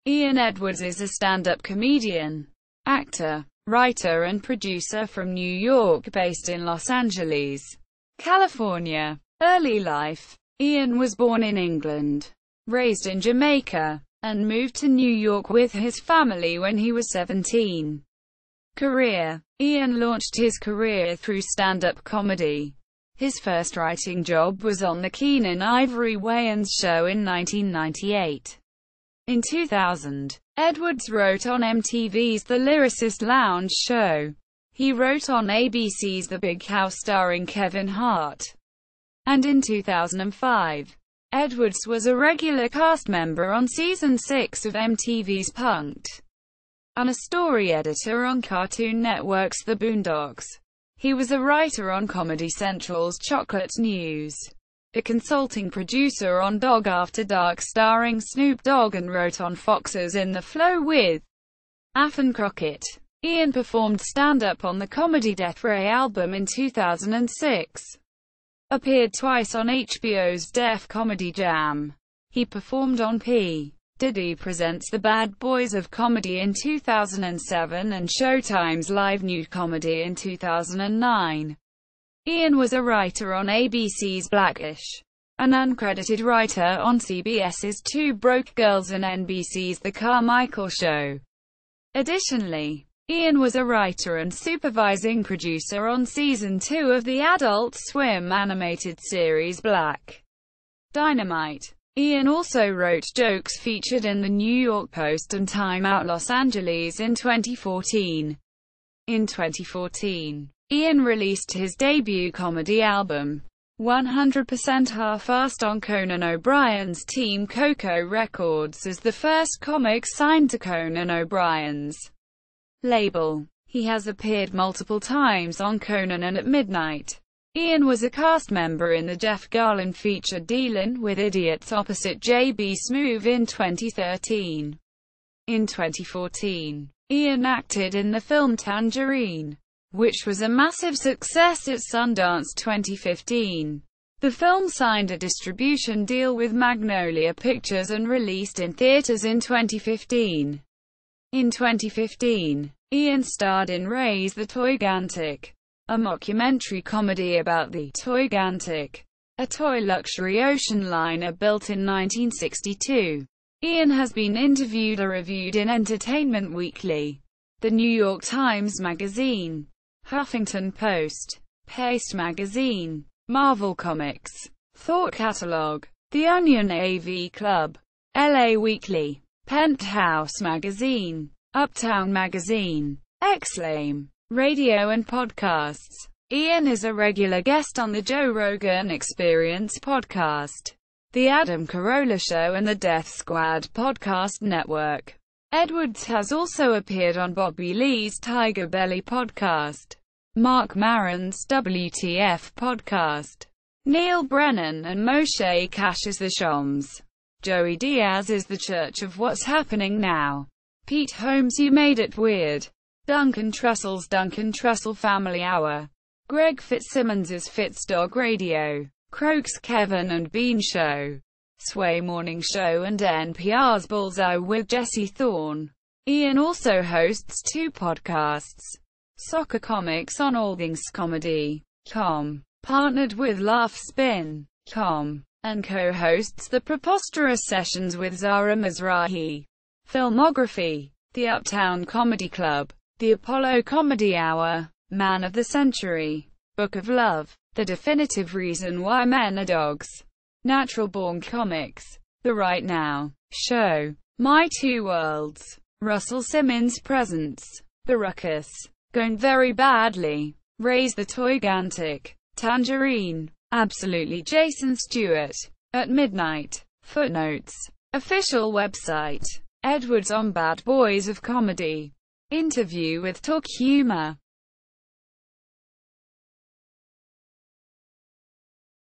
Ian Edwards is a stand-up comedian, actor, writer and producer from New York based in Los Angeles, California. Early life. Ian was born in England, raised in Jamaica, and moved to New York with his family when he was 17. Career. Ian launched his career through stand-up comedy. His first writing job was on The Keenen Ivory Wayans Show in 1998. In 2000, Edwards wrote on MTV's The Lyricist Lounge show. He wrote on ABC's The Big House starring Kevin Hart. And in 2005, Edwards was a regular cast member on Season 6 of MTV's Punk'd, and a story editor on Cartoon Network's The Boondocks. He was a writer on Comedy Central's Chocolate News, a consulting producer on Dog After Dark starring Snoop Dogg, and wrote on Fox's In the Flow with Afton Crockett. Ian performed stand-up on the Comedy Death Ray album in 2006. Appeared twice on HBO's Def Comedy Jam. He performed on P. Diddy Presents The Bad Boys of Comedy in 2007 and Showtime's Live Nude Comedy in 2009. Ian was a writer on ABC's Blackish, an uncredited writer on CBS's Two Broke Girls and NBC's The Carmichael Show. Additionally, Ian was a writer and supervising producer on Season 2 of the Adult Swim animated series Black Dynamite. Ian also wrote jokes featured in the New York Post and Time Out Los Angeles in 2014. In 2014, Ian released his debut comedy album, 100% Half-Assed, on Conan O'Brien's Team Coco Records as the first comic signed to Conan O'Brien's label. He has appeared multiple times on Conan and at Midnight. Ian was a cast member in the Jeff Garlin feature Dealin' with Idiots opposite J.B. Smoove in 2013. In 2014, Ian acted in the film Tangerine, which was a massive success at Sundance 2015. The film signed a distribution deal with Magnolia Pictures and released in theaters in 2015. In 2015, Ian starred in Raise the Toygantic, a mockumentary comedy about the Toygantic, a toy luxury ocean liner built in 1962. Ian has been interviewed or reviewed in Entertainment Weekly, The New York Times Magazine, Huffington Post, Paste Magazine, Marvel Comics, Thought Catalog, The Onion, AV Club, LA Weekly, Penthouse Magazine, Uptown Magazine, Exclaim, radio and podcasts. Ian is a regular guest on the Joe Rogan Experience podcast, The Adam Carolla Show and the Death Squad podcast network. Edwards has also appeared on Bobby Lee's Tiger Belly podcast, Mark Maron's WTF podcast, Neil Brennan and Moshe Kash's The Shoms. Joey Diaz is the Church of What's Happening Now. Pete Holmes, You Made It Weird. Duncan Trussell's Duncan Trussell Family Hour. Greg Fitzsimmons's Fitzdog Radio. Croak's Kevin and Bean Show. Sway Morning Show and NPR's Bullseye with Jesse Thorne. Ian also hosts two podcasts, Soccer Comics on allthingscomedy.com, partnered with laughspin.com, and co-hosts The Preposterous Sessions with Zara Mizrahi. Filmography: The Uptown Comedy Club, The Apollo Comedy Hour, Man of the Century, Book of Love, The Definitive Reason Why Men Are Dogs, Natural Born Comics, The Right Now Show, My Two Worlds, Russell Simmons Presents, The Ruckus, Going Very Badly, Raise the Toygantic, Tangerine, Absolutely Jason Stewart, At Midnight, Footnotes, Official website, Edwards on Bad Boys of Comedy, Interview with Talk Humor.